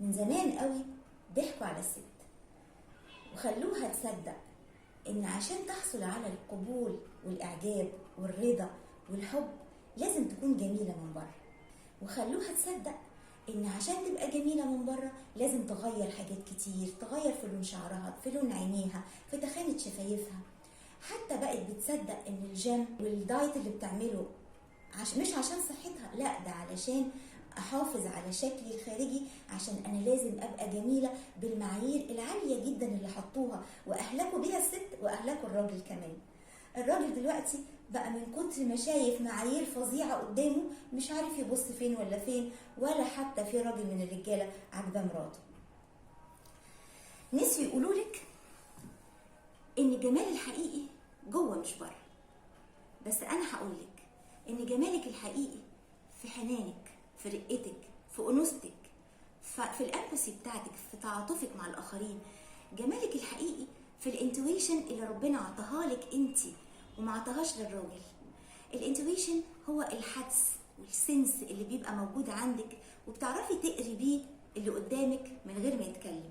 من زمان قوي ضحكوا على الست وخلوها تصدق ان عشان تحصل على القبول والاعجاب والرضا والحب لازم تكون جميلة من بره، وخلوها تصدق ان عشان تبقى جميلة من بره لازم تغير حاجات كتير، تغير في لون شعرها، في لون عينيها، في تخانة شفايفها. حتى بقت بتصدق ان الجيم والدايت اللي بتعمله مش عشان صحتها، لا ده علشان احافظ على شكلي الخارجي، عشان انا لازم ابقى جميلة بالمعايير العالية جدا اللي حطوها واهلكوا بيها الست واهلكوا الراجل كمان. الراجل دلوقتي بقى من كتر ما شايف معايير فظيعة قدامه مش عارف يبص فين ولا فين، ولا حتى في راجل من الرجالة عاجباه مراته. نسوا يقولولك ان الجمال الحقيقي جوه مش بره، بس انا هقولك ان جمالك الحقيقي في حنانك، في رقتك، في انوثتك، في الامباثي بتاعتك، في تعاطفك مع الاخرين. جمالك الحقيقي في الانتويشن اللي ربنا عطاها لك انت وما عطاهاش للراجل. الانتويشن هو الحدس والسنس اللي بيبقى موجود عندك، وبتعرفي تقري بيه اللي قدامك من غير ما يتكلم،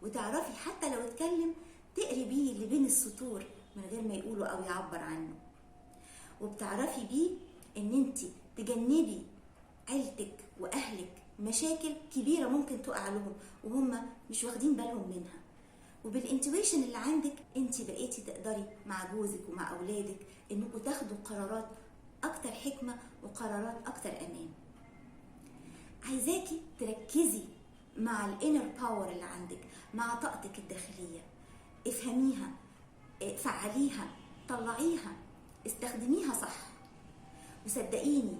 وتعرفي حتى لو اتكلم تقري بيه اللي بين السطور من غير ما يقوله او يعبر عنه، وبتعرفي بيه ان انت تجنبي عيلتك واهلك مشاكل كبيرة ممكن تقع لهم وهم مش واخدين بالهم منها. وبالانتويشن اللي عندك انت بقيتي تقدري مع جوزك ومع اولادك انكم تاخدوا قرارات اكتر حكمة وقرارات اكتر امان. عايزاكي تركزي مع الانر باور اللي عندك، مع طاقتك الداخلية، افهميها، فعليها، طلعيها، استخدميها صح. وصدقيني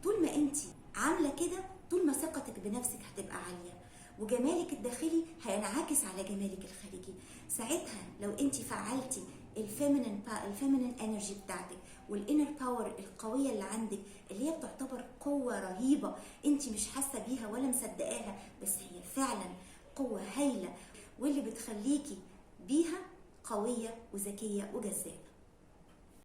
طول ما انت عاملة كده طول ما ثقتك بنفسك هتبقى عالية، وجمالك الداخلي هينعكس على جمالك الخارجي. ساعتها لو انت فعلتي الفيمينين انرجي بتاعتك والانر باور القويه اللي عندك، اللي هي بتعتبر قوه رهيبه انت مش حاسه بيها ولا مصدقاها، بس هي فعلا قوه هايله واللي بتخليكي بيها قويه وذكيه وجذابه.